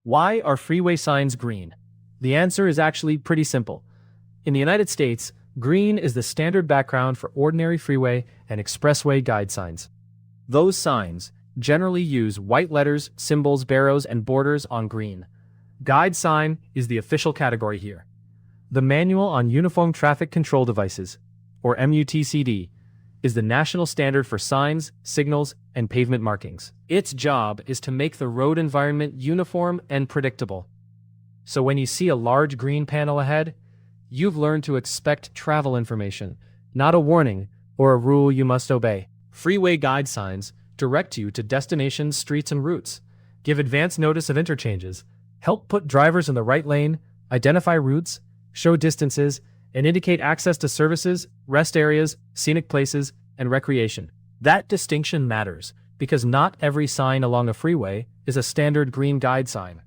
Why are freeway signs green? The answer is actually pretty simple. In the United States, green is the standard background for ordinary freeway and expressway guide signs. Those signs generally use white letters, symbols, barrows, and borders on green. Guide sign is the official category here. The Manual on Uniform Traffic Control Devices, or MUTCD, is the national standard for signs, signals, and pavement markings. Its job is to make the road environment uniform and predictable. So when you see a large green panel ahead, you've learned to expect travel information, not a warning or a rule you must obey. Freeway guide signs direct you to destinations, streets, and routes, give advance notice of interchanges, help put drivers in the right lane, identify routes, show distances, and indicate access to services, rest areas, scenic places, and recreation. That distinction matters because not every sign along a freeway is a standard green guide sign.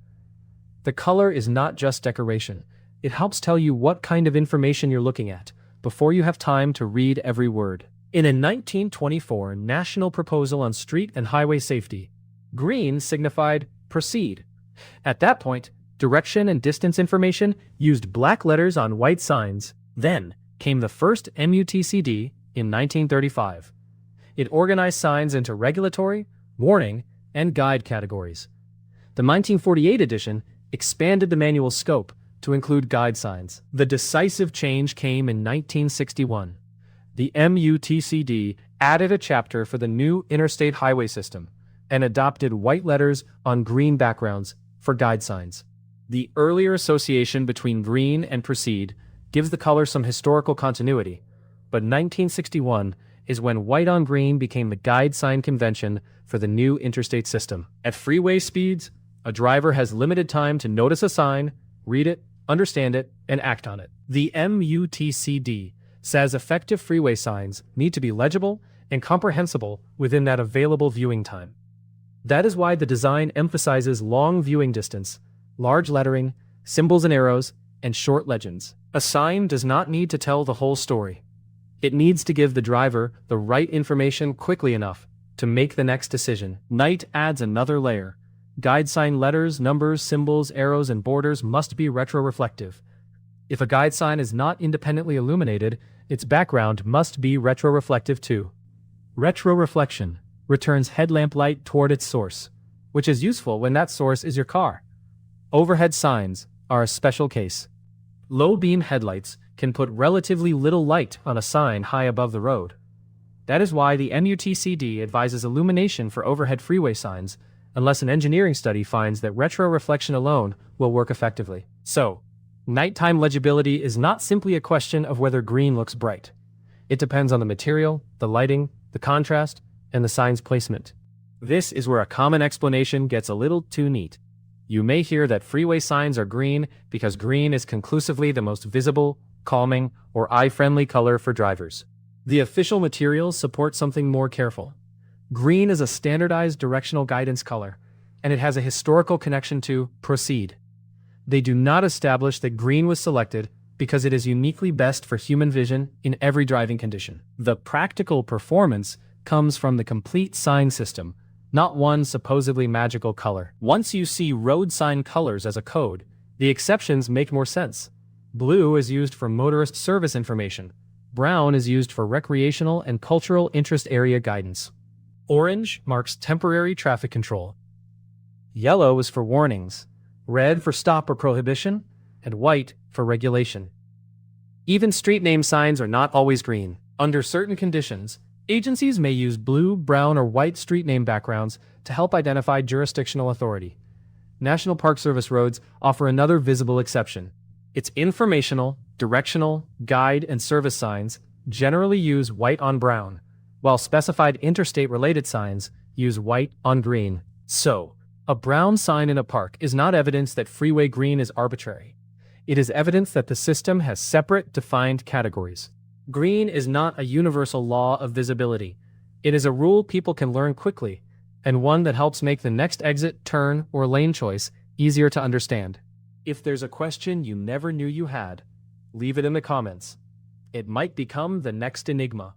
The color is not just decoration. It helps tell you what kind of information you're looking at before you have time to read every word. In a 1924 National Proposal on Street and Highway Safety, green signified proceed. At that point, direction and distance information used black letters on white signs. Then came the first MUTCD in 1935. It organized signs into regulatory, warning, and guide categories. The 1948 edition expanded the manual's scope to include guide signs. The decisive change came in 1961. The MUTCD added a chapter for the new Interstate highway system and adopted white letters on green backgrounds for guide signs. The earlier association between green and proceed gives the color some historical continuity, but 1961 is when white on green became the guide sign convention for the new interstate system. At freeway speeds, a driver has limited time to notice a sign, read it, understand it, and act on it. The MUTCD says effective freeway signs need to be legible and comprehensible within that available viewing time. That is why the design emphasizes long viewing distance, large lettering, symbols and arrows, and short legends. A sign does not need to tell the whole story. It needs to give the driver the right information quickly enough to make the next decision. Night adds another layer. Guide sign letters, numbers, symbols, arrows, and borders must be retroreflective. If a guide sign is not independently illuminated, its background must be retroreflective too. Retroreflection returns headlamp light toward its source, which is useful when that source is your car. Overhead signs are a special case. Low-beam headlights can put relatively little light on a sign high above the road. That is why the MUTCD advises illumination for overhead freeway signs unless an engineering study finds that retroreflection alone will work effectively. So, nighttime legibility is not simply a question of whether green looks bright. It depends on the material, the lighting, the contrast, and the sign's placement. This is where a common explanation gets a little too neat. You may hear that freeway signs are green because green is conclusively the most visible, calming, or eye-friendly color for drivers. The official materials support something more careful. Green is a standardized directional guidance color, and it has a historical connection to proceed. They do not establish that green was selected because it is uniquely best for human vision in every driving condition. The practical performance comes from the complete sign system, not one supposedly magical color. Once you see road sign colors as a code, the exceptions make more sense. Blue is used for motorist service information. Brown is used for recreational and cultural interest area guidance. Orange marks temporary traffic control. Yellow is for warnings. Red for stop or prohibition, and white for regulation. Even street name signs are not always green. Under certain conditions, agencies may use blue, brown, or white street name backgrounds to help identify jurisdictional authority. National Park Service roads offer another visible exception. Its informational, directional, guide, and service signs generally use white on brown, while specified interstate-related signs use white on green. So, a brown sign in a park is not evidence that freeway green is arbitrary. It is evidence that the system has separate, defined categories. Green is not a universal law of visibility. It is a rule people can learn quickly, and one that helps make the next exit, turn, or lane choice easier to understand. If there's a question you never knew you had, leave it in the comments. It might become the next enigma.